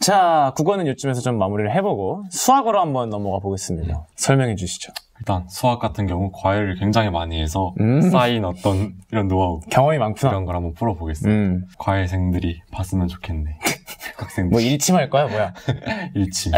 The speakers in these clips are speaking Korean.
자, 국어는 요쯤에서 좀 마무리를 해보고 수학으로 한번 넘어가 보겠습니다. 설명해 주시죠. 일단 수학 같은 경우 과외를 굉장히 많이 해서 쌓인 어떤 이런 노하우 경험이 많구나. 이런 걸 한번 풀어보겠습니다. 과외생들이 봤으면 좋겠네. 학생들. 뭐 일침할 거야 뭐야? 일침.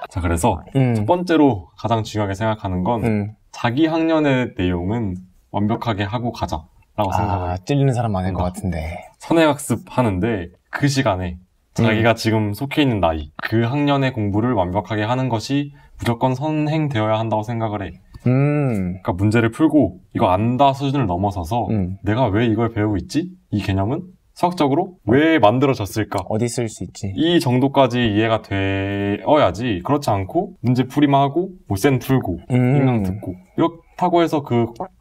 자, 그래서 첫 번째로 가장 중요하게 생각하는 건 자기 학년의 내용은 완벽하게 하고 가자라고 생각을 해요. 찔리는 사람 많을 것 같은데. 선행학습 하는데 그 시간에 자기가 지금 속해 있는 나이, 그 학년의 공부를 완벽하게 하는 것이 무조건 선행되어야 한다고 생각을 해. 그러니까 문제를 풀고 이거 안다 수준을 넘어서서 내가 왜 이걸 배우고 있지? 이 개념은 수학적으로 왜 만들어졌을까? 어디 쓸 수 있지? 이 정도까지 이해가 되어야지. 그렇지 않고 문제 풀이만 하고 뭐 쌤 풀고 인강 듣고 이렇다고 해서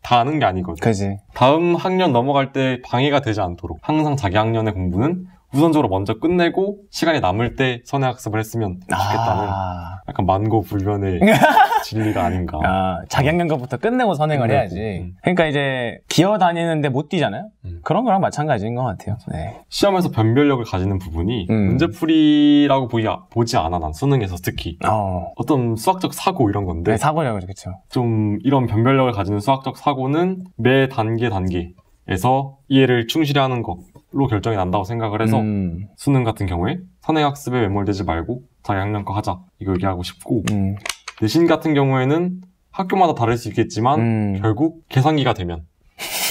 다 아는 게 아니거든. 그지. 다음 학년 넘어갈 때 방해가 되지 않도록 항상 자기 학년의 공부는 우선적으로 먼저 끝내고 시간이 남을 때 선행학습을 했으면 좋겠다는 약간 만고불변의 진리가 아닌가. 자기 학년 것부터 끝내고 선행을 해야지. 그러니까 이제 기어다니는데 못 뛰잖아요. 그런 거랑 마찬가지인 것 같아요. 네. 시험에서 변별력을 가지는 부분이 문제풀이라고 보지 않아. 난 수능에서 특히 어떤 수학적 사고 이런 건데. 네, 사고력을 그렇죠. 좀 이런 변별력을 가지는 수학적 사고는 매 단계에서 이해를 충실히 하는 것로 결정이 난다고 생각을 해서 수능 같은 경우에 선행학습에 매몰되지 말고 자기 학년 거 하자 이거 얘기하고 싶고, 내신 같은 경우에는 학교마다 다를 수 있겠지만 결국 계산기가 되면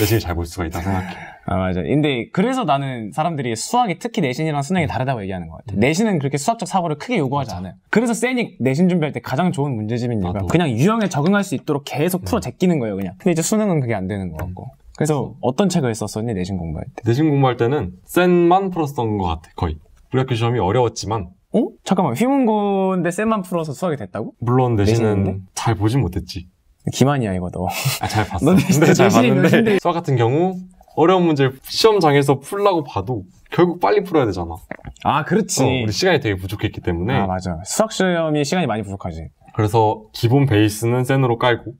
내신을 잘 볼 수가 있다 생각해. 맞아. 근데 그래서 나는 사람들이 수학이 특히 내신이랑 수능이 다르다고 얘기하는 것 같아. 내신은 그렇게 수학적 사고를 크게 요구하지 않아요. 그래서 쌤이 내신 준비할 때 가장 좋은 문제집인 이유가 그냥 유형에 적응할 수 있도록 계속 풀어 제끼는 거예요, 그냥. 근데 이제 수능은 그게 안 되는 것 같고. 그래서 어떤 책을 썼었니, 내신 공부할 때? 내신 공부할 때는 쌤만 풀었던 것 같아, 거의. 우리 학교 시험이 어려웠지만. 잠깐만, 휘문고인데 쌤만 풀어서 수학이 됐다고? 물론 내신은 잘 보진 못했지. 기만이야, 이거 너. 잘 봤어. 근데 잘 봤는데 수학 같은 경우 어려운 문제를 시험장에서 풀라고 봐도 결국 빨리 풀어야 되잖아. 그렇지. 우리 시간이 되게 부족했기 때문에. 맞아. 수학 시험이 시간이 많이 부족하지. 그래서 기본 베이스는 센으로 깔고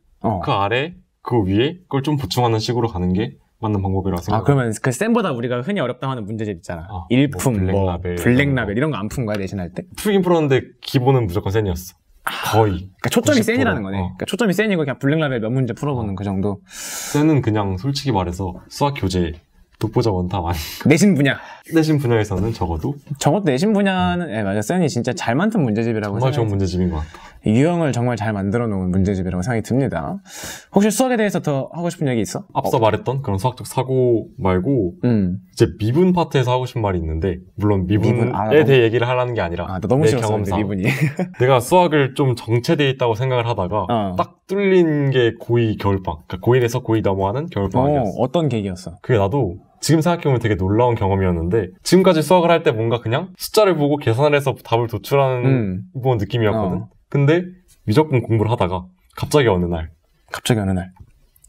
그 아래, 그 위에 그걸 좀 보충하는 식으로 가는 게 맞는 방법이라고 생각해. 그러면 그 쌤보다 우리가 흔히 어렵다고 하는 문제집 있잖아. 일품, 블랙라벨 이런 거 안 푼 거야, 내신할 때? 풀긴 풀었는데 기본은 무조건 센이었어. 거의. 그러니까 초점이 90%. 센이라는 거네. 그러니까 초점이 센이고 그냥 블랙라벨 몇 문제 풀어보는 그 정도. 센은 그냥 솔직히 말해서 수학 교재 독보자 원탑 아니야. 내신 분야. 내신 분야에서는 적어도 내신 분야는 맞아. 센이 진짜 잘 만든 문제집이라고 정말 좋은 문제집인 것 같아. 유형을 정말 잘 만들어 놓은 문제집이라고 생각이 듭니다. 혹시 수학에 대해서 더 하고 싶은 얘기 있어? 앞서 말했던 그런 수학적 사고 말고 이제 미분 파트에서 하고 싶은 말이 있는데, 물론 미분에 대해 얘기를 하려는 게 아니라 나 너무 싫었어, 미분이. 내가 수학을 좀 정체되어 있다고 생각을 하다가 딱 뚫린 게 고2 겨울방. 그러니까 고1에서 고2 넘어가는 겨울방학이었어. 어떤 계기였어? 그게 나도 지금 생각해보면 되게 놀라운 경험이었는데, 지금까지 수학을 할 때 뭔가 그냥 숫자를 보고 계산을 해서 답을 도출하는 느낌이었거든. 근데 미적분 공부를 하다가 갑자기 어느 날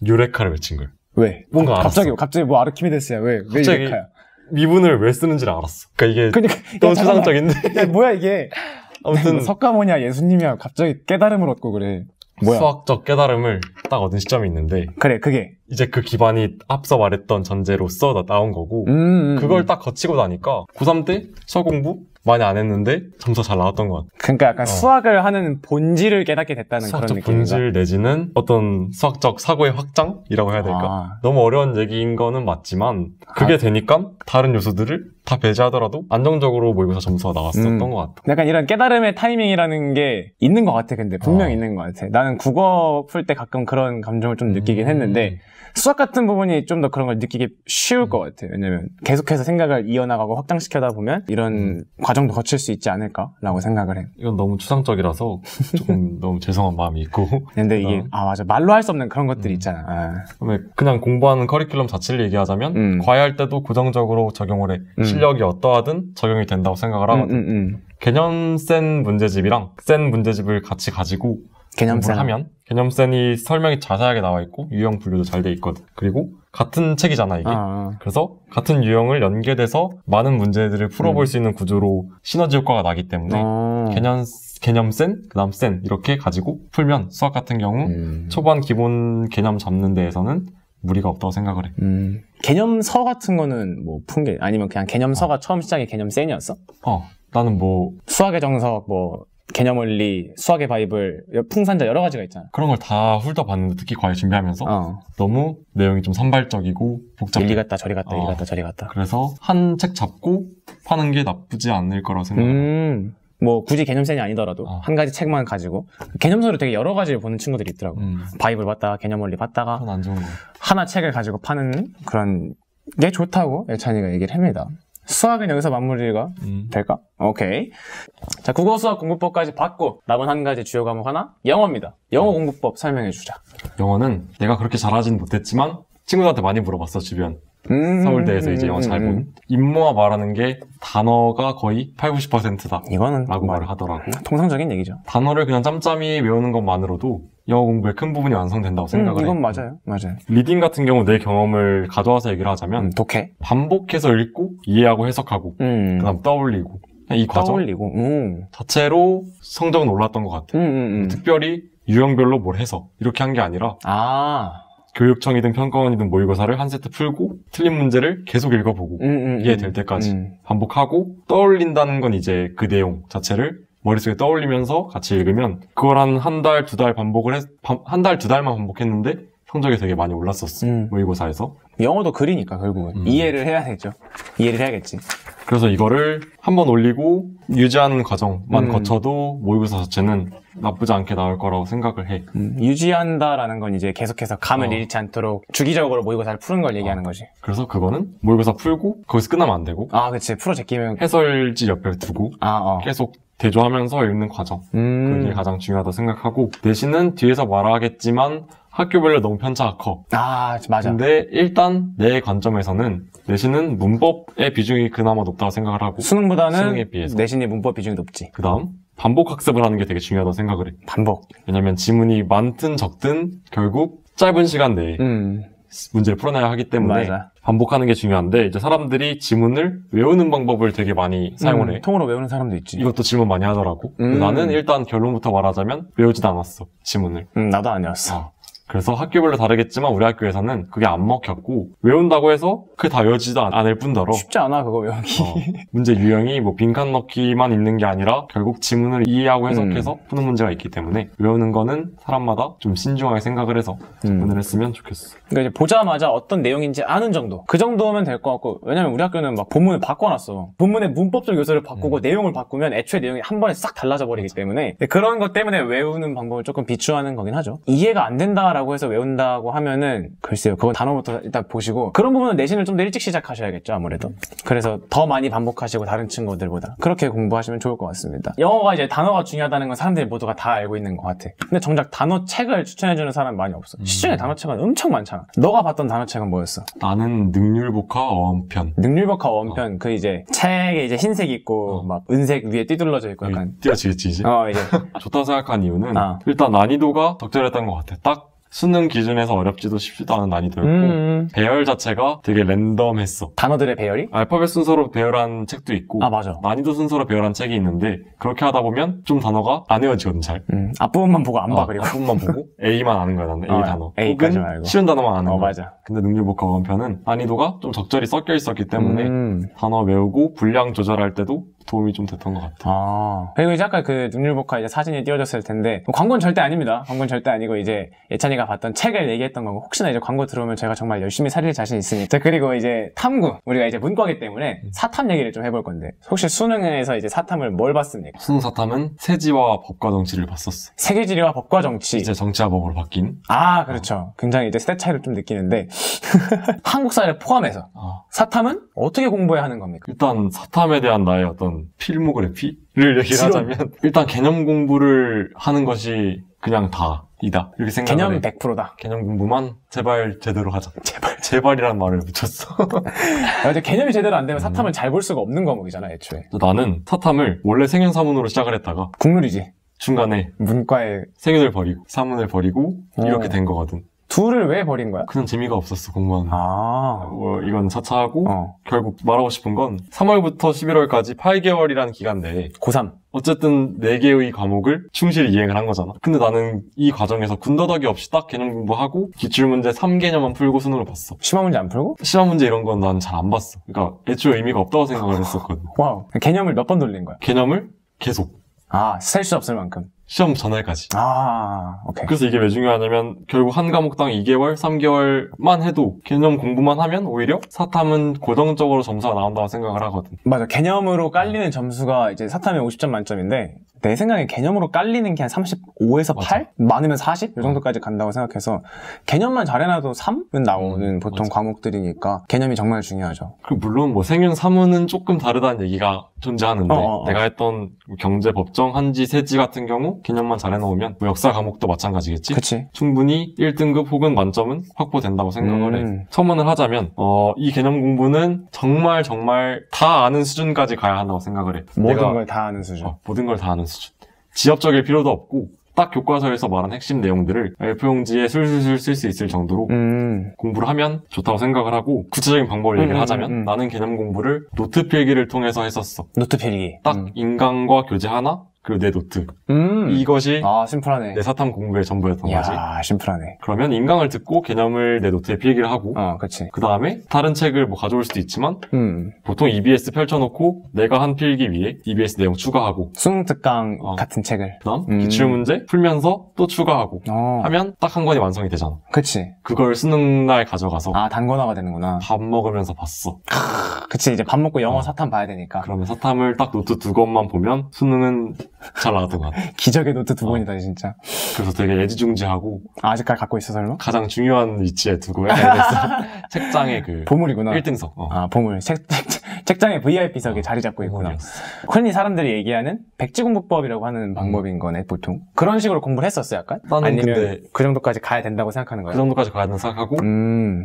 유레카를 외친 거야. 왜? 뭔가 알았어. 갑자기 뭐 아르키메데스야. 왜 유레카야? 미분을 왜 쓰는지를 알았어. 그러니까 이게 너무 추상적인데. 뭐야 이게? 아무튼 석가모니야 예수님이야 갑자기 깨달음을 얻고 그래. 뭐야? 수학적 깨달음을 딱 얻은 시점이 있는데, 그래, 그게 이제 그 기반이 앞서 말했던 전제로서 나온 거고, 그걸 딱 거치고 나니까 고3 때 수학 공부 많이 안 했는데 점수가 잘 나왔던 것 같아. 그러니까 약간 수학을 하는 본질을 깨닫게 됐다는 그런 느낌인가? 본질 내지는 어떤 수학적 사고의 확장이라고 해야 될까? 너무 어려운 얘기인 거는 맞지만 그게 되니까 다른 요소들을 다 배제하더라도 안정적으로 모의고사 점수가 나왔었던 것 같아. 약간 이런 깨달음의 타이밍이라는 게 있는 것 같아. 근데 분명히 있는 것 같아. 나는 국어 풀 때 가끔 그런 감정을 좀 느끼긴 했는데 수학 같은 부분이 좀 더 그런 걸 느끼기 쉬울 것 같아. 왜냐면 계속해서 생각을 이어나가고 확장시켜다 보면 이런 과정도 거칠 수 있지 않을까라고 생각을 해. 이건 너무 추상적이라서 조금 너무 죄송한 마음이 있고. 근데 이게 맞아, 말로 할 수 없는 그런 것들이 있잖아. 그냥 공부하는 커리큘럼 자체를 얘기하자면 과외할 때도 고정적으로 적용을 해. 실력이 어떠하든 적용이 된다고 생각을 하거든. 개념 센 문제집이랑 센 문제집을 같이 가지고 공부를 하면 개념센이 설명이 자세하게 나와 있고 유형 분류도 잘 돼 있거든. 그리고 같은 책이잖아 이게. 그래서 같은 유형을 연계돼서 많은 문제들을 풀어볼 수 있는 구조로 시너지 효과가 나기 때문에 개념센, 그다음 센 이렇게 가지고 풀면 수학 같은 경우 초반 기본 개념 잡는 데에서는 무리가 없다고 생각을 해. 개념서 같은 거는 뭐 푼 게 아니면 그냥 개념서가 처음 시작이 개념센이었어? 나는 뭐 수학의 정석, 뭐 개념원리, 수학의 바이블, 풍산자 여러 가지가 있잖아. 그런 걸 다 훑어봤는데 특히 과외 준비하면서 너무 내용이 좀 산발적이고 복잡해. 이리 갔다 저리 갔다 이리 갔다 저리 갔다. 그래서 한 책 잡고 파는 게 나쁘지 않을 거라고 생각해. 뭐 굳이 개념센이 아니더라도 한 가지 책만 가지고 개념서를 되게 여러 가지를 보는 친구들이 있더라고. 바이블 봤다가 개념원리 봤다가 그건 안 좋은 거. 하나 책을 가지고 파는 그런 게 좋다고 예찬이가 얘기를 합니다. 수학은 여기서 마무리가 될까? 오케이. 자, 국어, 수학, 공부법까지 봤고 남은 한 가지 주요 과목 하나? 영어입니다. 영어 공부법 설명해주자. 영어는 내가 그렇게 잘하진 못했지만 친구들한테 많이 물어봤어, 주변. 서울대에서 이제 영어 잘 본. 임모아 말하는 게 단어가 거의 80~90%다. 이거는 라고 말을 하더라고. 통상적인 얘기죠. 단어를 그냥 짬짬이 외우는 것만으로도 영어 공부의 큰 부분이 완성된다고 생각을 해. 이건 맞아요. 맞아요. 리딩 같은 경우 내 경험을 가져와서 얘기를 하자면 독해. 반복해서 읽고 이해하고 해석하고 그다음 떠올리고 이 과정 자체로 성적은 올랐던 것 같아. 특별히 유형별로 뭘 해서 이렇게 한 게 아니라 교육청이든 평가원이든 모의고사를 한 세트 풀고 틀린 문제를 계속 읽어보고 이해될 때까지 반복하고 떠올린다는 건 이제 그 내용 자체를 머릿속에 떠올리면서 같이 읽으면 그걸 한 달, 두 달 반복을 한 달, 두 달만 반복했는데 성적이 되게 많이 올랐었어. 모의고사에서. 영어도 글이니까 결국은 이해를 해야 되죠. 이해를 해야겠지. 그래서 이거를 한번 올리고 유지하는 과정만 거쳐도 모의고사 자체는 나쁘지 않게 나올 거라고 생각을 해. 유지한다라는 건 이제 계속해서 감을 잃지 않도록 주기적으로 모의고사를 푸는 걸 얘기하는 거지. 그래서 그거는 모의고사 풀고 거기서 끝나면 안 되고. 그치. 풀어 제끼면 해설지 옆에 두고 계속 대조하면서 읽는 과정. 그게 가장 중요하다고 생각하고 내신은 뒤에서 말하겠지만 학교별로 너무 편차가 커. 맞아. 근데 일단 내 관점에서는 내신은 문법의 비중이 그나마 높다고 생각을 하고 수능보다는 수능에 비해서 내신이 문법 비중이 높지. 그 다음 반복 학습을 하는 게 되게 중요하다고 생각을 해. 반복. 왜냐면 지문이 많든 적든 결국 짧은 시간 내에 문제를 풀어내야 하기 때문에 반복하는 게 중요한데 이제 사람들이 지문을 외우는 방법을 되게 많이 사용을 해. 통으로 외우는 사람도 있지. 이것도 질문 많이 하더라고. 나는 일단 결론부터 말하자면 외우지도 않았어. 지문을. 나도 안 외웠어. 그래서 학교별로 다르겠지만 우리 학교에서는 그게 안 먹혔고 외운다고 해서 그게 다 외워지지도 않을 뿐더러 쉽지 않아 그거 외우기. 문제 유형이 뭐 빈칸 넣기만 있는 게 아니라 결국 지문을 이해하고 해석해서 푸는 문제가 있기 때문에 외우는 거는 사람마다 좀 신중하게 생각을 해서 접근을 했으면 좋겠어. 그러니까 이제 보자마자 어떤 내용인지 아는 정도. 그 정도면 될 것 같고 왜냐면 우리 학교는 막 본문을 바꿔놨어. 본문의 문법적 요소를 바꾸고 내용을 바꾸면 애초에 내용이 한 번에 싹 달라져 버리기 때문에 그런 것 때문에 외우는 방법을 조금 비추하는 거긴 하죠. 이해가 안 된다라고 해서 외운다고 하면은 글쎄요. 그건 단어부터 일단 보시고 그런 부분은 내신을 좀 더 일찍 시작하셔야겠죠. 아무래도. 그래서 더 많이 반복하시고 다른 친구들보다 그렇게 공부하시면 좋을 것 같습니다. 영어가 이제 단어가 중요하다는 건 사람들이 모두가 다 알고 있는 것 같아. 근데 정작 단어책을 추천해주는 사람 많이 없어. 시중에 단어책은 엄청 많잖아. 너가 봤던 단어책은 뭐였어? 나는 능률복화 어원편. 능률복화 어원편. 그 이제 책에 이제 흰색 있고 막 은색 위에 띠둘러져 있고 약간 띄어지겠지 이제. 이제 좋다고 생각한 이유는 일단 난이도가 적절했던 것 같아. 딱 수능 기준에서 어렵지도 쉽지도 않은 난이도였고 배열 자체가 되게 랜덤했어. 단어들의 배열이? 알파벳 순서로 배열한 책도 있고 맞아. 난이도 순서로 배열한 책이 있는데 그렇게 하다 보면 좀 단어가 안 외워지거든 잘. 앞부분만 보고 안 봐. 그리고 앞부분만 보고 A만 아는 거야 나는. A 단어. A까지만 알고. 쉬운 단어만 아는 거야. 맞아. 근데 능률복화 어원편은 난이도가 좀 적절히 섞여 있었기 때문에 단어 외우고 분량 조절할 때도 도움이 좀 됐던 것 같아. 그리고 이제 아까 그 능률복화 이제 사진이 띄워졌을 텐데 광고는 절대 아닙니다. 광고는 절대 아니고 이제 예찬이가 봤던 책을 얘기했던 거고 혹시나 이제 광고 들어오면 제가 정말 열심히 살릴 자신 있으니까. 자, 그리고 이제 탐구 우리가 이제 문과기 때문에 사탐 얘기를 좀 해볼 건데 혹시 수능에서 이제 사탐을 뭘 봤습니까? 수능 사탐은 세지와 법과 정치를 봤었어. 세계지리와 법과 정치. 이제 정치와 법으로 바뀐. 그렇죠. 굉장히 이제 스탯 차이를 좀 느끼는데 한국사를 포함해서 사탐은 어떻게 공부해야 하는 겁니까? 일단 사탐에 대한 나의 어떤 필모그래피를 얘기를 하자면 일단 개념 공부를 하는 것이 그냥 다이다 이렇게 생각을 개념 해. 100%다. 개념 공부만 제발 제대로 하자. 제발이란 말을 붙였어. 맞아. 개념이 제대로 안 되면 사탐을 잘 볼 수가 없는 과목이잖아 애초에. 나는 사탐을 원래 생윤사문으로 시작을 했다가 국룰이지. 중간에 문과에 생윤을 버리고 사문을 버리고 이렇게 된 거거든. 둘을 왜 버린 거야? 그냥 재미가 없었어, 공부하는. 아. 이건 차차하고, 결국 말하고 싶은 건 3월부터 11월까지 8개월이라는 기간 내에 고3. 어쨌든 4개의 과목을 충실히 이행을 한 거잖아. 근데 나는 이 과정에서 군더더기 없이 딱 개념 공부하고 기출문제 3개념만 풀고 수능을 봤어. 심화 문제 안 풀고? 심화 문제 이런 건 난 잘 안 봤어. 그러니까 애초에 의미가 없다고 생각을 했었거든. 와우. 개념을 몇 번 돌린 거야? 개념을 계속. 아, 셀 수 없을 만큼. 시험 전날까지. 아, 오케이. 그래서 이게 왜 중요하냐면 결국 한 과목당 2개월, 3개월만 해도 개념 공부만 하면 오히려 사탐은 고정적으로 점수가 나온다고 생각을 하거든. 맞아. 개념으로 깔리는 점수가 이제 사탐이 50점 만점인데 내 생각에 개념으로 깔리는 게 한 35에서 8? 많으면 40? 이 정도까지 간다고 생각해서 개념만 잘해놔도 3은 나오는 보통 과목들이니까 개념이 정말 중요하죠. 그리고 물론 뭐 생윤 사무는 조금 다르다는 얘기가 존재하는데 내가 했던 경제, 법정, 한지, 세지 같은 경우 개념만 잘해놓으면 뭐 역사 과목도 마찬가지겠지? 그치. 충분히 1등급 혹은 만점은 확보된다고 생각을 해. 첨언을 하자면 이 개념 공부는 정말 다 아는 수준까지 가야 한다고 생각을 해. 모든 걸 다 아는 수준. 모든 걸 다 아는 수준. 지엽적일 필요도 없고 딱 교과서에서 말한 핵심 내용들을 A4용지에 술술술 쓸 수 있을 정도로 공부를 하면 좋다고 생각을 하고 구체적인 방법을 얘기를 하자면 나는 개념 공부를 노트 필기를 통해서 했었어. 노트 필기. 딱 인강과 교재 하나 그리고 내 노트. 이것이 심플하네. 내 사탐 공부의 전부였던 거지. 심플하네. 그러면 인강을 듣고 개념을 내 노트에 필기를 하고 그치. 그 다음에 다른 책을 뭐 가져올 수도 있지만 보통 EBS 펼쳐놓고 내가 한 필기 위에 EBS 내용 추가하고 수능 특강 같은 책을 그 다음 기출문제 풀면서 또 추가하고 하면 딱 한 권이 완성이 되잖아. 그치. 그걸 수능날 가져가서 단권화가 되는구나. 밥 먹으면서 봤어. 그치. 이제 밥 먹고 영어 사탐 봐야 되니까. 그러면 사탐을 딱 노트 2권만 보면 수능은 잘 나왔던 것 같아. 기적의 노트 2권이다 진짜. 그래서 되게 애지중지하고 아직까지 갖고 있어 설마? 가장 중요한 위치에 두고 책장에 그 보물이구나. 1등석. 보물. 책장에 VIP석에 자리 잡고 있구나. 흔히 사람들이 얘기하는 백지공부법이라고 하는 방법인 거네 보통. 그런 식으로 공부를 했었어 약간? 나는 아니면 근데 그 정도까지 가야 된다고 생각하는 거야? 그 정도까지 가야 된다고 생각하고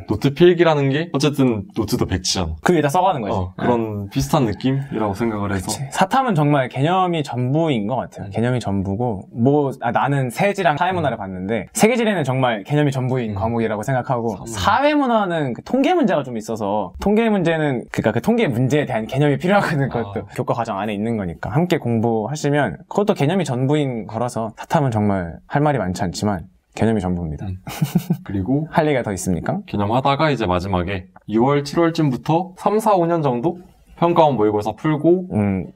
노트 필기라는 게 어쨌든 노트도 백지잖아. 그 위에다 써가는 거지. 그런 비슷한 느낌이라고 생각을 해서. 그치. 사탐은 정말 개념이 전부인 것 같아요. 개념이 전부고 나는 세지랑 사회문화를 봤는데 세계지리는 정말 개념이 전부인 과목이라고 생각하고 사회문화는 그 통계 문제가 좀 있어서 통계 문제는 그러니까 그 통계 문제에 대한 개념이 필요하거든. 그것도 교과 과정 안에 있는 거니까 함께 공부하시면 그것도 개념이 전부인 거라서 사탐은 정말 할 말이 많지 않지만 개념이 전부입니다. 그리고 할 얘기가 더 있습니까? 개념 하다가 이제 마지막에 6월, 7월쯤부터 3, 4, 5년 정도 평가원 모의고사 풀고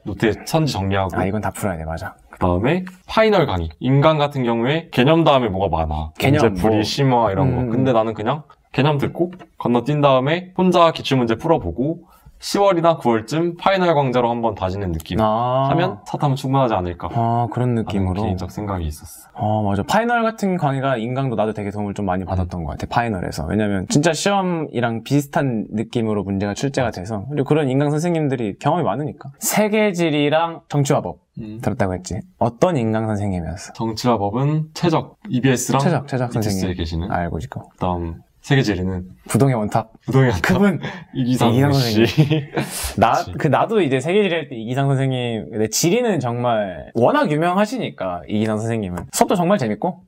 노트에 선지 정리하고 이건 다 풀어야 돼. 맞아. 그 다음에 파이널 강의. 인강 같은 경우에 개념 다음에 뭐가 많아. 개념, 풀이, 심화 이런 거. 근데 나는 그냥 개념 듣고 건너뛴 다음에 혼자 기출문제 풀어보고 10월이나 9월쯤 파이널 강좌로 한번 다지는 느낌 하면 사탐은 충분하지 않을까. 그런 느낌으로. 개인적 생각이 있었어. 맞아. 파이널 같은 강의가 인강도 나도 되게 도움을 좀 많이 받았던 것 같아. 파이널에서. 왜냐면 진짜 시험이랑 비슷한 느낌으로 문제가 출제가 돼서 그리고 그런 인강 선생님들이 경험이 많으니까. 세계지리랑 정치화법 들었다고 했지. 어떤 인강 선생님이었어? 정치화법은 최적 EBS랑 최적 선생님 계시는 알고 있고. 그다음 세계지리는 부동의 원탑. 그분 이기상 씨. 나도 이제 세계지리 할 때 이기상 선생님. 근데 지리는 정말 워낙 유명하시니까 이기상 선생님은 수업도 정말 재밌고,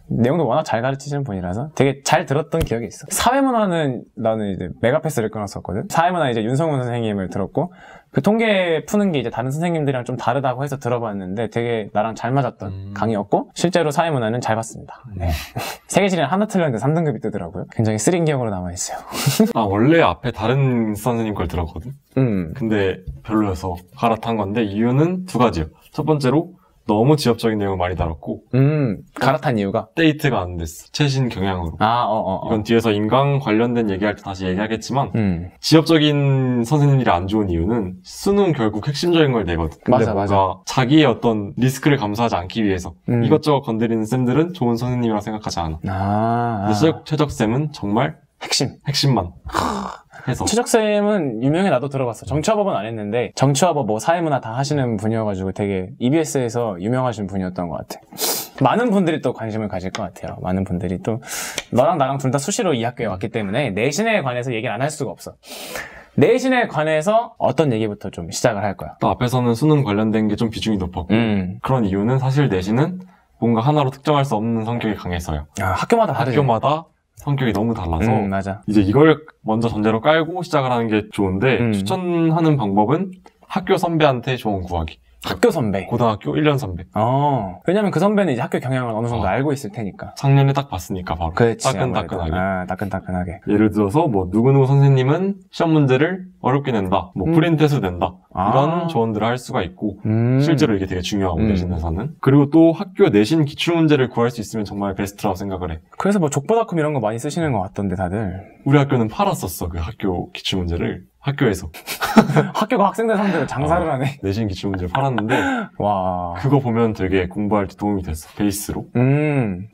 내용도 워낙 잘 가르치시는 분이라서 되게 잘 들었던 기억이 있어. 사회문화는 나는 이제 메가패스를 끊었었거든. 사회문화 이제 윤성훈 선생님을 들었고. 그 통계 푸는 게 이제 다른 선생님들이랑 좀 다르다고 해서 들어봤는데 되게 나랑 잘 맞았던 강의였고 실제로 사회문화는 잘 봤습니다. 세계지리는 하나 틀렸는데 3등급이 뜨더라고요. 굉장히 쓰린 기억으로 남아있어요. 원래 앞에 다른 선생님 걸 들었거든? 근데 별로여서 갈아탄 건데 이유는 두 가지요. 첫 번째로 너무 지엽적인 내용을 많이 다뤘고 갈아탄 이유가? 데이트가 안 됐어. 최신 경향으로. 이건 뒤에서 인강 관련된 얘기할 때 다시 얘기하겠지만 지엽적인 선생님들이 안 좋은 이유는 수능 결국 핵심적인 걸 내거든. 근데 뭔가 자기의 어떤 리스크를 감수하지 않기 위해서 이것저것 건드리는 쌤들은 좋은 선생님이라고 생각하지 않아. 근데 최적쌤은 정말 핵심만 해서. 최적쌤은 유명해. 나도 들어봤어. 정치화법은 안 했는데 정치화법 뭐 사회문화 다 하시는 분이어가지고 되게 EBS에서 유명하신 분이었던 것 같아. 많은 분들이 또 관심을 가질 것 같아요. 많은 분들이 또 너랑 나랑 둘 다 수시로 이 학교에 왔기 때문에 내신에 관해서 얘기를 안 할 수가 없어. 내신에 관해서 어떤 얘기부터 좀 시작을 할 거야? 또 앞에서는 수능 관련된 게 좀 비중이 높았고 그런 이유는 사실 내신은 뭔가 하나로 특정할 수 없는 성격이 강해서요. 학교마다 다르죠. 학교마다 성격이 너무 달라서 맞아. 이제 이걸 먼저 전제로 깔고 시작을 하는 게 좋은데 추천하는 방법은 학교 선배한테 조언 구하기. 학교 선배. 고등학교 1년 선배. 왜냐면 그 선배는 이제 학교 경향을 어느 정도 알고 있을 테니까. 작년에 딱 봤으니까 바로. 그렇지, 따끈따끈하게. 따끈따끈하게. 예를 들어서 뭐 누구누구 선생님은 시험 문제를 어렵게 낸다. 뭐 프린트해서 낸다. 이런 조언들을 할 수가 있고 실제로 이게 되게 중요하고 내신에서는. 그리고 또 학교 내신 기출문제를 구할 수 있으면 정말 베스트라고 생각을 해. 그래서 뭐 족보닷컴 이런 거 많이 쓰시는 것 같던데 다들. 우리 학교는 팔았었어. 그 학교 기출문제를. 학교에서. 학교가 학생들 상대로 장사를 하네. 내신 기출문제를 팔았는데 와. 그거 보면 되게 공부할 때 도움이 됐어. 베이스로.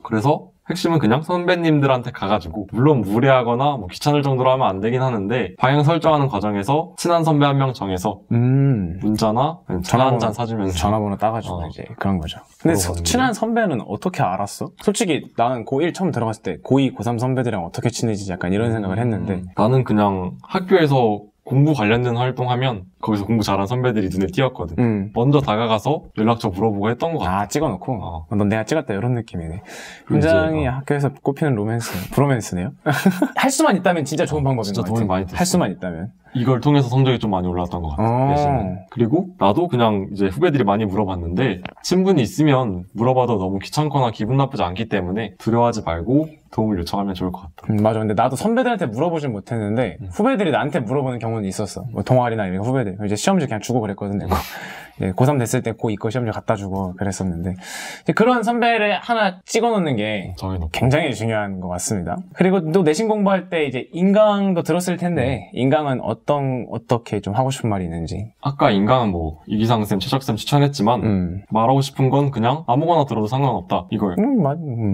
그래서 핵심은 그냥 선배님들한테 가가지고 물론 무례하거나 뭐 귀찮을 정도로 하면 안 되긴 하는데 방향 설정하는 과정에서 친한 선배 한 명 정해서 문자나 전화 한 잔 사주면서 전화번호 따가지고 이제 그런 거죠. 근데 친한 선배는 어떻게 알았어? 솔직히 나는 고1 처음 들어갔을 때 고2, 고3 선배들이랑 어떻게 친해지지 약간 이런 생각을 했는데 나는 그냥 학교에서 공부 관련된 활동하면 거기서 공부 잘하는 선배들이 눈에 띄었거든. 먼저 다가가서 연락처 물어보고 했던 것 같아. 찍어놓고? 넌 내가 찍었다 이런 느낌이네. 굉장히 학교에서 꼽히는 브로맨스네요. 할 수만 있다면 진짜 좋은 방법인 것 같아. 진짜 도움이 많이 됐어. 할 수만 있다면. 이걸 통해서 성적이 좀 많이 올라왔던 것 같아. 내신은. 그리고 나도 그냥 이제 후배들이 많이 물어봤는데 친분이 있으면 물어봐도 너무 귀찮거나 기분 나쁘지 않기 때문에 두려워하지 말고 도움을 요청하면 좋을 것 같다. 맞아. 근데 나도 선배들한테 물어보진 못했는데 후배들이 나한테 물어보는 경우는 있었어. 뭐 동아리나 이런 후배들. 이제 시험지 그냥 주고 그랬거든. 내가. 고3 됐을 때 고2거 시험지 갖다 주고 그랬었는데 그런 선배를 하나 찍어놓는 게 굉장히 중요한 것 같습니다. 그리고 또 내신 공부할 때 이제 인강도 들었을 텐데 인강은 어떻게 좀 하고 싶은 말이 있는지. 아까 인강은 뭐 이기상쌤, 최적쌤 추천했지만 말하고 싶은 건 그냥 아무거나 들어도 상관없다 이거예요.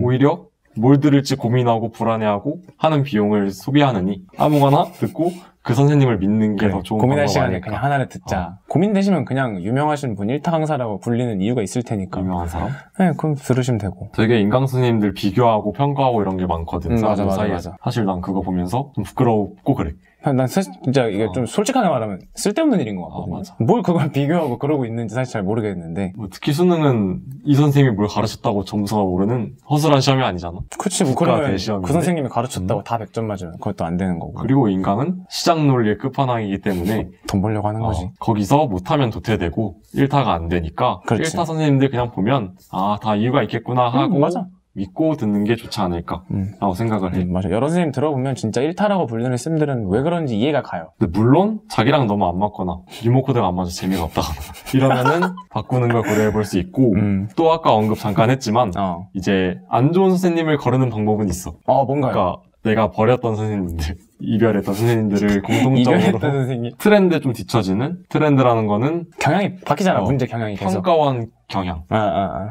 오히려 뭘 들을지 고민하고 불안해하고 하는 비용을 소비하느니 아무거나 듣고 그 선생님을 믿는 게 더 좋은 방법 아닐까. 고민할 시간에 그냥 하나를 듣자. 고민되시면 그냥 유명하신 분 1타 강사라고 불리는 이유가 있을 테니까. 유명한 사람? 네, 그럼 들으시면 되고. 되게 인강 선생님들 비교하고 평가하고 이런 게 많거든. 맞아. 사실 난 그거 보면서 좀 부끄럽고 그래. 난 사실 진짜 이게 좀 솔직하게 말하면 쓸데없는 일인 것 같거든요. 맞아. 뭘 그걸 비교하고 그러고 있는지 사실 잘 모르겠는데. 뭐 특히 수능은 이 선생님이 뭘 가르쳤다고 점수가 오르는 허술한 시험이 아니잖아. 그치, 뭐 그러면 그 선생님이 가르쳤다고 다 100점 맞으면 그것도 안 되는 거고. 그리고 인강은 시장 논리의 끝판왕이기 때문에 돈 벌려고 하는 거지. 거기서 못하면 도태되고 1타가 안 되니까 그렇지. 1타 선생님들 그냥 보면 다 이유가 있겠구나 하고 맞아. 믿고 듣는 게 좋지 않을까 라고 생각을 해. 맞아. 여러 선생님 들어보면 진짜 1타라고 불리는 쌤들은 왜 그런지 이해가 가요. 근데 물론 자기랑 너무 안 맞거나 유머 코드가 안 맞아서 재미가 없다거나 이러면은 바꾸는 걸 고려해 볼 수 있고 또 아까 언급 잠깐 했지만 이제 안 좋은 선생님을 거르는 방법은 있어. 뭔가요? 그러니까 내가 버렸던 선생님들, 이별했던 선생님들을 공통적으로 이별했던 선생님. 트렌드에 좀 뒤처지는 트렌드라는 거는 경향이 바뀌잖아. 문제 경향이 계속. 평가원 경향.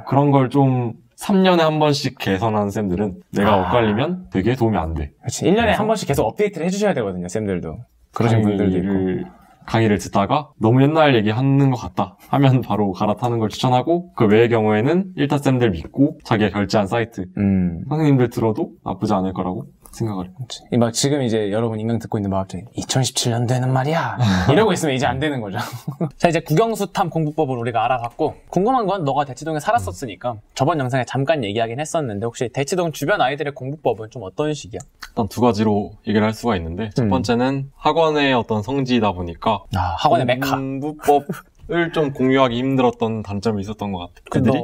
그런 걸 좀 3년에 한 번씩 개선하는 쌤들은 내가 엇갈리면 되게 도움이 안 돼. 그렇지. 1년에 한 번씩 계속 업데이트를 해주셔야 되거든요. 쌤들도. 그러신 분들도 있고. 강의를 듣다가 너무 옛날 얘기하는 것 같다 하면 바로 갈아타는 걸 추천하고 그 외의 경우에는 1타 쌤들 믿고 자기가 결제한 사이트 선생님들 들어도 나쁘지 않을 거라고 생각을 해. 막 지금 이제 여러분 인강 듣고 있는 막 갑자기 2017년도에는 말이야 이러고 있으면 이제 안 되는 거죠. 자, 이제 국영수탐 공부법을 우리가 알아봤고 궁금한 건 너가 대치동에 살았었으니까 저번 영상에 잠깐 얘기하긴 했었는데 혹시 대치동 주변 아이들의 공부법은 좀 어떤 식이야? 일단 두 가지로 얘기를 할 수가 있는데 첫 번째는 학원의 어떤 성지이다 보니까 학원의 메카 공부법을 좀 공유하기 힘들었던 단점이 있었던 것 같아. 애들이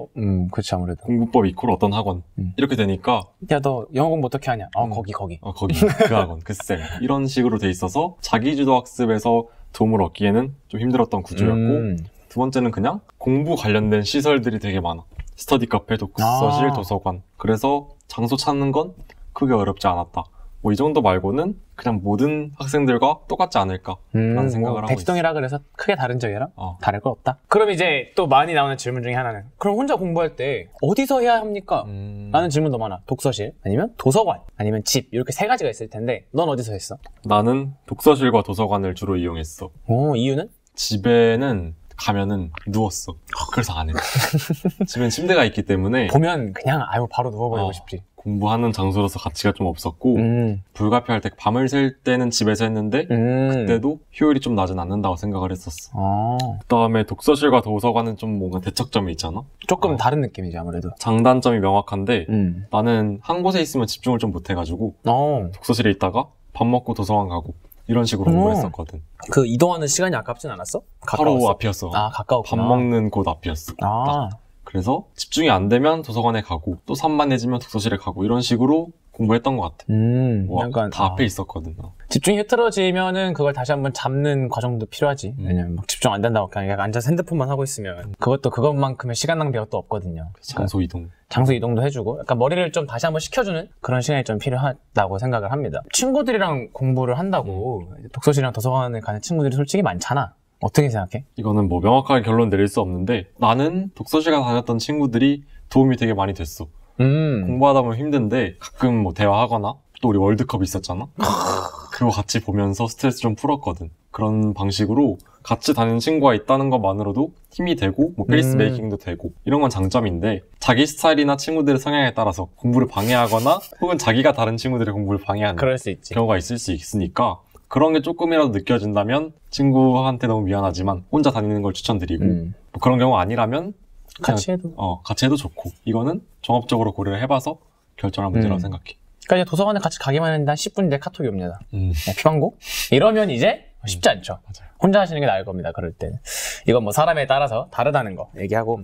그치 아무래도 공부법 이퀄 어떤 학원 이렇게 되니까 야 너 영어 공부 어떻게 하냐? 거기 거기 그 학원 그 쌤 이런 식으로 돼 있어서 자기주도 학습에서 도움을 얻기에는 좀 힘들었던 구조였고 두 번째는 그냥 공부 관련된 시설들이 되게 많아. 스터디 카페, 독서실, 도서관. 그래서 장소 찾는 건 크게 어렵지 않았다. 뭐 이 정도 말고는 그냥 모든 학생들과 똑같지 않을까 라는 생각을 하고 있어. 대치동이라 그래서 크게 다른 점이랑 다를 거 없다. 그럼 이제 또 많이 나오는 질문 중에 하나는 그럼 혼자 공부할 때 어디서 해야 합니까? 라는 질문도 많아. 독서실 아니면 도서관 아니면 집 이렇게 세 가지가 있을 텐데 넌 어디서 했어? 나는 독서실과 도서관을 주로 이용했어. 이유는? 집에는 가면은 누웠어. 그래서 안 해. 집엔 침대가 있기 때문에 보면 그냥 바로 누워버리고 싶지. 공부하는 장소로서 가치가 좀 없었고 불가피할 때 밤을 샐 때는 집에서 했는데 그때도 효율이 좀 나진 않는다고 생각을 했었어. 그다음에 독서실과 도서관은 좀 뭔가 대척점이 있잖아. 조금 다른 느낌이지 아무래도. 장단점이 명확한데 나는 한 곳에 있으면 집중을 좀 못해가지고 독서실에 있다가 밥 먹고 도서관 가고 이런 식으로 공부했었거든. 그 이동하는 시간이 아깝진 않았어? 바로 앞이었어. 가까웠구나. 밥 먹는 곳 앞이었어. 그래서 집중이 안 되면 도서관에 가고 또 산만해지면 독서실에 가고 이런 식으로 공부했던 것 같아. 약간 다 앞에 있었거든. 집중이 흐트러지면은 그걸 다시 한번 잡는 과정도 필요하지. 왜냐면 막 집중 안 된다고 그냥 앉아서 핸드폰만 하고 있으면 그것도 그것만큼의 시간 낭비가 또 없거든요. 장소 이동. 장소 이동도 해주고 약간 머리를 좀 다시 한번 식혀주는 그런 시간이 좀 필요하다고 생각을 합니다. 친구들이랑 공부를 한다고 독서실이랑 도서관에 가는 친구들이 솔직히 많잖아. 어떻게 생각해? 이거는 뭐 명확하게 결론 내릴 수 없는데 나는 독서실에 다녔던 친구들이 도움이 되게 많이 됐어. 공부하다 보면 힘든데 가끔 뭐 대화하거나 또 우리 월드컵 있었잖아. 그거 같이 보면서 스트레스 좀 풀었거든. 그런 방식으로 같이 다니는 친구가 있다는 것만으로도 힘이 되고 뭐 페이스 메이킹도 되고 이런 건 장점인데 자기 스타일이나 친구들의 성향에 따라서 공부를 방해하거나 혹은 자기가 다른 친구들의 공부를 방해하는 그럴 수 있지. 경우가 있을 수 있으니까 그런 게 조금이라도 느껴진다면 친구한테 너무 미안하지만 혼자 다니는 걸 추천드리고 뭐 그런 경우 아니라면 같이 해도 같이 해도 좋고 이거는 종합적으로 고려를 해봐서 결정할 문제라고 생각해. 그러니까 이제 도서관에 같이 가기만 했는데 한 10분 뒤에 카톡이 옵니다. 피방고? 이러면 이제 쉽지 않죠. 맞아요. 혼자 하시는 게 나을 겁니다. 그럴 때는. 이건 뭐 사람에 따라서 다르다는 거 얘기하고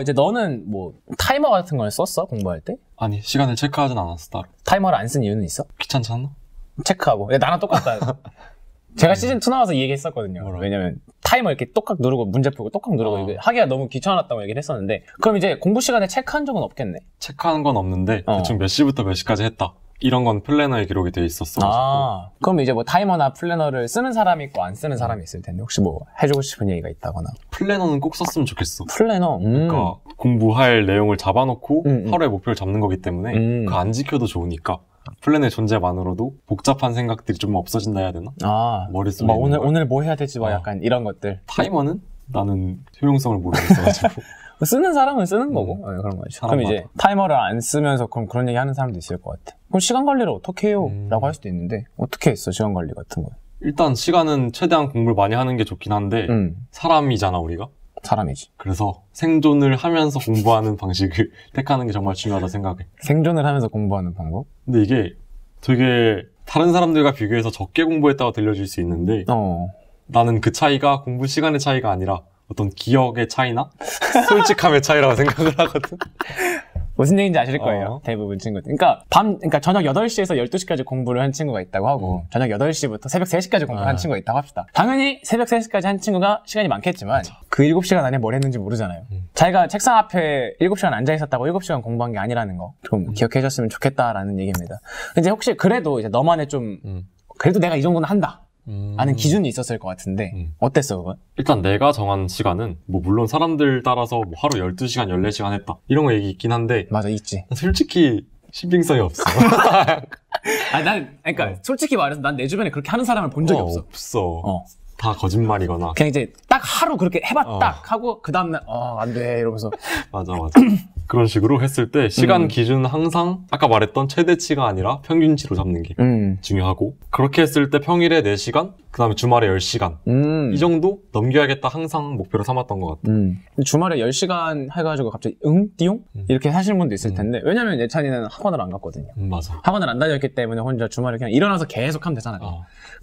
이제 너는 뭐 타이머 같은 걸 썼어? 공부할 때? 아니 시간을 체크하진 않았어 따로. 타이머를 안 쓴 이유는 있어? 귀찮지 않나? 체크하고. 나랑 똑같다. 제가 시즌2 나와서 이 얘기 했었거든요. 왜냐면 타이머 이렇게 똑깍 누르고 문제 풀고 똑깍 누르고 이거 하기가 너무 귀찮았다고 얘기를 했었는데 그럼 이제 공부 시간에 체크한 적은 없겠네? 체크하는 건 없는데 대충 몇 시부터 몇 시까지 했다. 이런 건 플래너에 기록이 돼 있었어. 그럼 이제 뭐 타이머나 플래너를 쓰는 사람이 있고 안 쓰는 사람이 있을 텐데 혹시 뭐 해주고 싶은 얘기가 있다거나. 플래너는 꼭 썼으면 좋겠어. 플래너? 그러니까 공부할 내용을 잡아놓고 하루의 목표를 잡는 거기 때문에 그거 안 지켜도 좋으니까 플랜의 존재만으로도 복잡한 생각들이 좀 없어진다 해야 되나? 머릿속에 뭐 오늘 뭐 해야 되지? 뭐 약간 이런 것들. 타이머는 나는 효용성을 모르겠어가지고. 쓰는 사람은 쓰는 거고 그런 거죠. 그럼 이제 타이머를 안 쓰면서 그런 얘기 하는 사람도 있을 것 같아. 그럼 시간 관리를 어떻게 해요? 라고 할 수도 있는데 어떻게 했어? 시간 관리 같은 거. 일단 시간은 최대한 공부를 많이 하는 게 좋긴 한데 사람이잖아 우리가. 사람이지. 그래서 생존을 하면서 공부하는 방식을 택하는 게 정말 중요하다 생각해. 생존을 하면서 공부하는 방법? 근데 이게 되게 다른 사람들과 비교해서 적게 공부했다고 들려질 수 있는데 나는 그 차이가 공부 시간의 차이가 아니라 어떤 기억의 차이나 솔직함의 차이라고 생각을 하거든. 무슨 얘기인지 아실 거예요. 대부분 친구들. 그러니까 저녁 8시에서 12시까지 공부를 한 친구가 있다고 하고 저녁 8시부터 새벽 3시까지 공부를 한 친구가 있다고 합시다. 당연히 새벽 3시까지 한 친구가 시간이 많겠지만 그 7시간 안에 뭘 했는지 모르잖아요. 자기가 책상 앞에 7시간 앉아 있었다고 7시간 공부한 게 아니라는 거 좀 기억해 줬으면 좋겠다라는 얘기입니다. 근데 혹시 그래도 이제 너만의 좀 그래도 내가 이 정도는 한다. 아는 기준이 있었을 것 같은데 어땠어 그건? 일단 내가 정한 시간은 뭐 물론 사람들 따라서 뭐 하루 12시간 14시간 했다 이런 거 얘기 있긴 한데 맞아 있지. 솔직히 신빙성이 없어. 그러니까 솔직히 말해서 난 내 주변에 그렇게 하는 사람을 본 적이 없어. 다 거짓말이거나 그냥 이제 딱 하루 그렇게 해봤다 하고 그 다음날 안 돼 이러면서 맞아 그런 식으로 했을 때 시간 기준은 항상 아까 말했던 최대치가 아니라 평균치로 잡는 게 중요하고 그렇게 했을 때 평일에 4시간 그 다음에 주말에 10시간 이 정도 넘겨야겠다 항상 목표로 삼았던 것 같아. 주말에 10시간 해가지고 갑자기 띠용? 이렇게 하시는 분도 있을 텐데 왜냐면 예찬이는 학원을 안 갔거든요. 맞아. 학원을 안 다녔기 때문에 혼자 주말에 그냥 일어나서 계속 하면 되잖아요.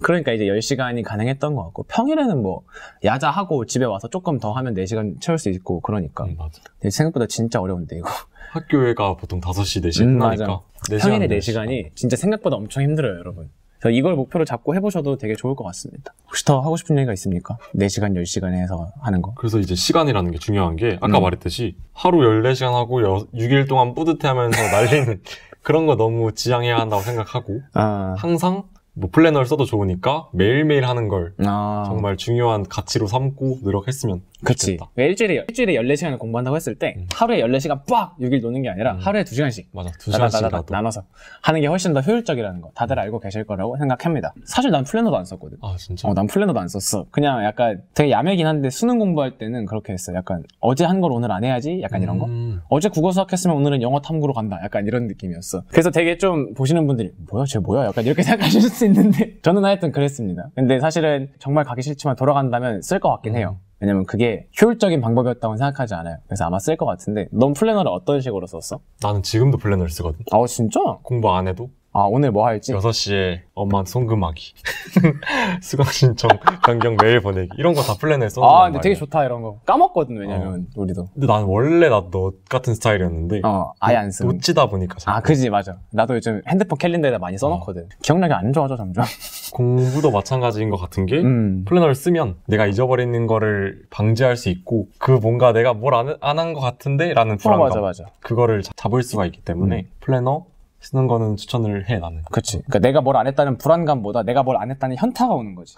그러니까 이제 10시간이 가능했던 것 같고 평일에는 뭐 야자하고 집에 와서 조금 더 하면 4시간 채울 수 있고 그러니까 맞아. 근데 생각보다 진짜 어려운데 이거. 학교가 보통 5시, 4시에 끝나니까 4시간, 평일에 4시간이 진짜 생각보다 엄청 힘들어요 여러분. 그래서 이걸 목표로 잡고 해보셔도 되게 좋을 것 같습니다. 혹시 더 하고 싶은 얘기가 있습니까? 4시간, 10시간 해서 하는 거. 그래서 이제 시간이라는 게 중요한 게 아까 말했듯이 하루 14시간 하고 6일 동안 뿌듯해하면서 날리는 그런 거 너무 지양해야 한다고 생각하고 항상 뭐 플래너를 써도 좋으니까 매일매일 하는 걸 정말 중요한 가치로 삼고 노력했으면 그치. 좋겠다. 일주일에 14시간을 공부한다고 했을 때 하루에 14시간 빡 6일 노는 게 아니라 하루에 2시간씩 맞아. 2시간씩이라도 나눠서 하는 게 훨씬 더 효율적이라는 거 다들 알고 계실 거라고 생각합니다. 사실 난 플래너도 안 썼거든. 아 진짜? 난 플래너도 안 썼어. 그냥 약간 되게 야매긴 한데 수능 공부할 때는 그렇게 했어. 약간 어제 한 걸 오늘 안 해야지 약간 이런 거. 어제 국어 수학했으면 오늘은 영어 탐구로 간다 약간 이런 느낌이었어. 그래서 되게 좀 보시는 분들이 뭐야 쟤 뭐야 약간 이렇게 생각하실 수 있는데 저는 하여튼 그랬습니다. 근데 사실은 정말 가기 싫지만 돌아간다면 쓸 것 같긴 해요. 왜냐면 그게 효율적인 방법이었다고 생각하지 않아요. 그래서 아마 쓸 것 같은데 넌 플래너를 어떤 식으로 썼어? 나는 지금도 플래너를 쓰거든. 아 진짜? 공부 안 해도 오늘 뭐 할지? 6시에 엄마한테 송금하기 수강 신청 변경 메일 보내기 이런 거 다 플래너에 써놓는 근데 말이야. 되게 좋다 이런 거. 까먹거든 왜냐면 우리도. 근데 난 원래 너 같은 스타일이었는데 아예 안 쓰는. 놓치다 보니까 자꾸. 그지 맞아. 나도 요즘 핸드폰 캘린더에다 많이 써놓거든. 기억력이 안 좋아져 점점. 공부도 마찬가지인 것 같은 게 플래너를 쓰면 내가 잊어버리는 거를 방지할 수 있고 그 뭔가 내가 뭘 안 한 것 같은데 라는 불안감 맞아. 그거를 잡을 수가 있기 때문에 플래너 쓰는 거는 추천을 해 나는. 그치. 그러니까 내가 뭘 안 했다는 불안감보다 내가 뭘 안 했다는 현타가 오는 거지.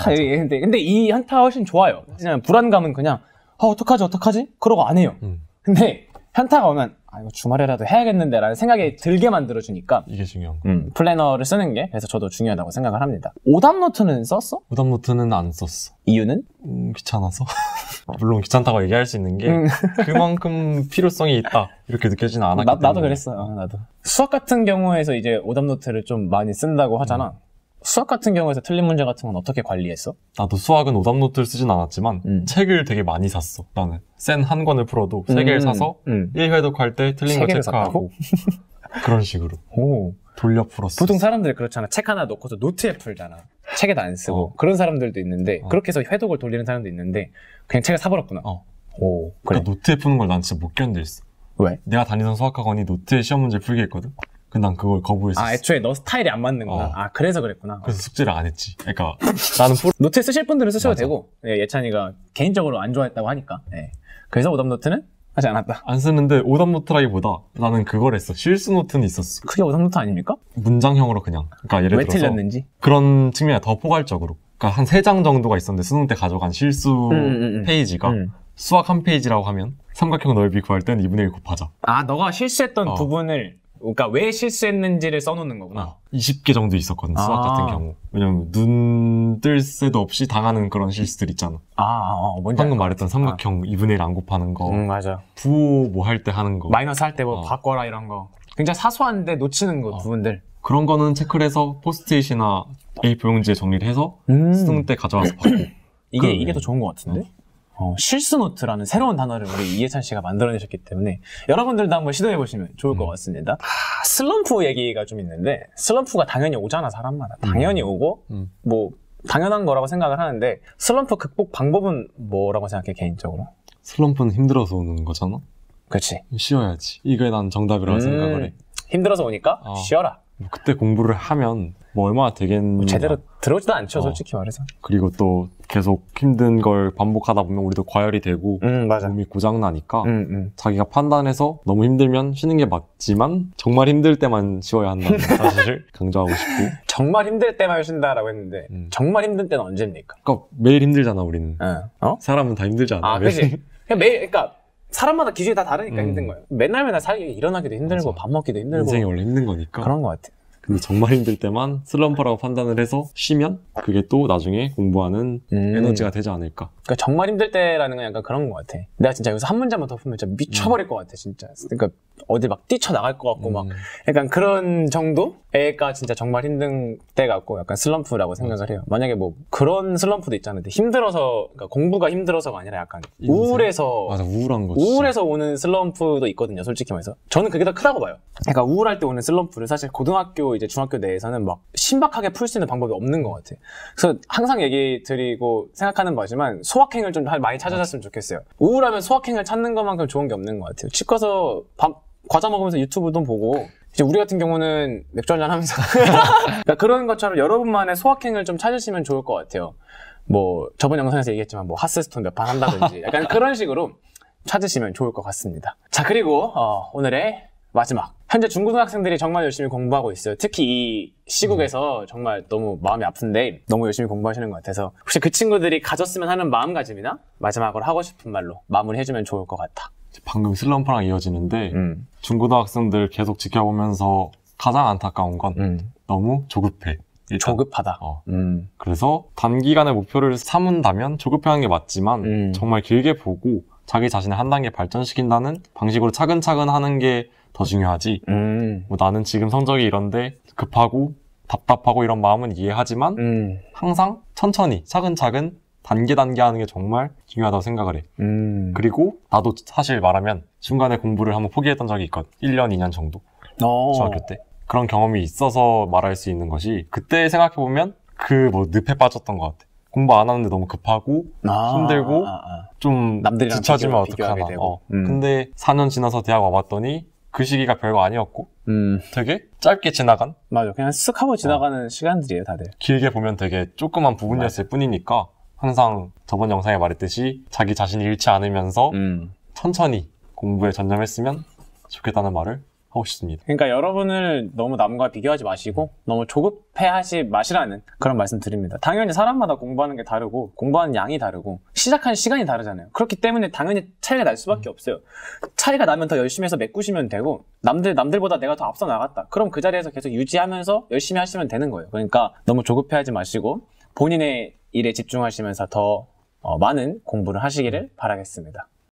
근데 이 현타가 훨씬 좋아요. 그냥 불안감은 그냥 어떡하지? 그러고 안 해요. 근데 현타가 오면 이거 주말에라도 해야겠는데 라는 생각이 들게 만들어주니까 이게 중요한 거. 플래너를 쓰는 게 그래서 저도 중요하다고 생각을 합니다. 오답노트는 썼어? 오답노트는 안 썼어. 이유는? 귀찮아서. 물론 귀찮다고 얘기할 수 있는 게 그만큼 필요성이 있다 이렇게 느껴지는 않았기 때문에. 나도 그랬어. 나도. 수학 같은 경우에서 이제 오답노트를 좀 많이 쓴다고 하잖아. 수학 같은 경우에서 틀린 문제 같은 건 어떻게 관리했어? 나도 수학은 오답노트를 쓰진 않았지만 책을 되게 많이 샀어. 나는 센 한 권을 풀어도 3개를 사서 1회독할 때 틀린 거 체크하고 그런 식으로 돌려 풀었어. 보통 사람들이 그렇잖아. 책 하나 놓고서 노트에 풀잖아. 책에도 안 쓰고 그런 사람들도 있는데 그렇게 해서 회독을 돌리는 사람도 있는데 그냥 책을 사버렸구나. 그래. 그러니까 노트에 푸는 걸 난 진짜 못 견딜었어. 왜? 내가 다니던 수학학원이 노트에 시험 문제 풀게 했거든. 근데 난 그걸 거부했었어. 애초에 너 스타일이 안 맞는구나. 그래서 그랬구나. 그래서 숙제를 안 했지. 그러니까 나는 노트에 쓰실 분들은 쓰셔도 되고 예찬이가 개인적으로 안 좋아했다고 하니까. 그래서 오답노트는 하지 않았다. 안 쓰는데 오답노트라기보다 나는 그걸 했어. 실수노트는 있었어. 그게 오답노트 아닙니까? 문장형으로 그냥. 그러니까 예를 왜 들어서 틀렸는지? 그런 측면에 더 포괄적으로. 그러니까 한 3장 정도가 있었는데 수능 때 가져간 실수 페이지가 수학 한 페이지라고 하면 삼각형 넓이 구할 때는 2분의 1 곱하자. 너가 실수했던 부분을 그러니까 왜 실수했는지를 써놓는 거구나. 20개 정도 있었거든, 수학 같은 경우. 왜냐면 눈 뜰 새도 없이 당하는 그런 실수들 있잖아. 뭔지 방금 말했던 삼각형 2분의 1 안 곱하는 거. 맞아. 부호 뭐 할 때 하는 거. 마이너스 할 때 뭐 바꿔라 이런 거. 굉장히 사소한데 놓치는 거 부분들. 그런 거는 체크를 해서 포스트잇이나 A4 용지에 정리를 해서 수능 때 가져와서 받고. 이게 더 좋은 것 같은데? 실수노트라는 새로운 단어를 우리 이해찬 씨가 만들어내셨기 때문에 여러분들도 한번 시도해보시면 좋을 것 같습니다. 슬럼프 얘기가 좀 있는데 슬럼프가 당연히 오잖아 사람마다. 당연히 오고 뭐 당연한 거라고 생각을 하는데 슬럼프 극복 방법은 뭐라고 생각해 개인적으로? 슬럼프는 힘들어서 오는 거잖아? 그렇지. 쉬어야지. 이게 난 정답이라고 생각을 해. 힘들어서 오니까 쉬어라. 그때 공부를 하면 뭐 얼마나 되겠냐. 제대로 들어오지도 않죠 솔직히 말해서. 그리고 또 계속 힘든 걸 반복하다 보면 우리도 과열이 되고 맞아. 몸이 고장나니까 자기가 판단해서 너무 힘들면 쉬는 게 맞지만 정말 힘들 때만 쉬어야 한다는 사실을 강조하고 싶고. 정말 힘들 때만 쉰다라고 했는데 정말 힘든 때는 언제입니까? 그러니까 매일 힘들잖아 우리는. 사람은 다 힘들지 않아. 그치. 매일 그러니까 사람마다 기준이 다 다르니까 힘든 거예요. 맨날 일어나기도 힘들고 밥 먹기도 힘들고. 인생이 원래 힘든 거니까. 그런 것 같아. 근데 정말 힘들 때만 슬럼프라고 판단을 해서 쉬면 그게 또 나중에 공부하는 에너지가 되지 않을까. 그러니까 정말 힘들 때라는 건 약간 그런 것 같아. 내가 진짜 여기서 한 문제만 더 풀면 진짜 미쳐버릴 것 같아 진짜. 그러니까 어디 막 뛰쳐나갈 것 같고 막 약간 그런 정도가 진짜 정말 힘든 때 같고 약간 슬럼프라고 생각을 해요. 만약에 뭐 그런 슬럼프도 있잖아요. 힘들어서 그러니까 공부가 힘들어서가 아니라 약간 우울해서. 맞아, 우울한 거. 우울해서 오는 슬럼프도 있거든요. 솔직히 말해서 저는 그게 더 크다고 봐요. 그러니까 우울할 때 오는 슬럼프를 사실 고등학교 이제 중학교 내에서는 막 신박하게 풀 수 있는 방법이 없는 것 같아. 그래서 항상 얘기 드리고 생각하는 바지만 소확행을 좀 많이 찾아줬으면 좋겠어요. 우울하면 소확행을 찾는 것만큼 좋은 게 없는 것 같아요. 집 가서 과자 먹으면서 유튜브도 보고 이제 우리 같은 경우는 맥주 한잔 하면서 그러니까 그런 것처럼 여러분만의 소확행을 좀 찾으시면 좋을 것 같아요. 뭐 저번 영상에서 얘기했지만 뭐 하스스톤 몇 판 한다든지 약간 그런 식으로 찾으시면 좋을 것 같습니다. 자 그리고 오늘의 마지막 현재 중고등학생들이 정말 열심히 공부하고 있어요. 특히 이 시국에서 정말 너무 마음이 아픈데 너무 열심히 공부하시는 것 같아서 혹시 그 친구들이 가졌으면 하는 마음가짐이나 마지막으로 하고 싶은 말로 마무리해주면 좋을 것 같아. 방금 슬럼프랑 이어지는데 중고등학생들 계속 지켜보면서 가장 안타까운 건 너무 조급해. 일단. 조급하다. 그래서 단기간의 목표를 삼은다면 조급해하는 게 맞지만 정말 길게 보고 자기 자신을 한 단계 발전시킨다는 방식으로 차근차근 하는 게 더 중요하지. 뭐 나는 지금 성적이 이런데 급하고 답답하고 이런 마음은 이해하지만 항상 천천히 차근차근 단계 하는 게 정말 중요하다고 생각을 해. 그리고 나도 사실 말하면 중간에 공부를 한번 포기했던 적이 있거든. 1년, 2년 정도. 중학교 때. 그런 경험이 있어서 말할 수 있는 것이 그때 생각해보면 그 뭐 늪에 빠졌던 것 같아. 공부 안 하는데 너무 급하고 힘들고 좀 뒤처지면 어떡하나. 근데 4년 지나서 대학 와봤더니 그 시기가 별거 아니었고 되게 짧게 지나간? 맞아. 그냥 쓱 하고 지나가는 시간들이에요, 다들. 길게 보면 되게 조그만 부분이었을 뿐이니까 항상 저번 영상에 말했듯이 자기 자신이 잃지 않으면서 천천히 공부에 전념했으면 좋겠다는 말을 하고 싶습니다. 그러니까 여러분을 너무 남과 비교하지 마시고 너무 조급해하지 마시라는 그런 말씀 드립니다. 당연히 사람마다 공부하는 게 다르고 공부하는 양이 다르고 시작하는 시간이 다르잖아요. 그렇기 때문에 당연히 차이가 날 수밖에 없어요. 차이가 나면 더 열심히 해서 메꾸시면 되고 남들보다 내가 더 앞서 나갔다. 그럼 그 자리에서 계속 유지하면서 열심히 하시면 되는 거예요. 그러니까 너무 조급해하지 마시고 본인의 일에 집중하시면서 더 많은 공부를 하시기를 바라겠습니다.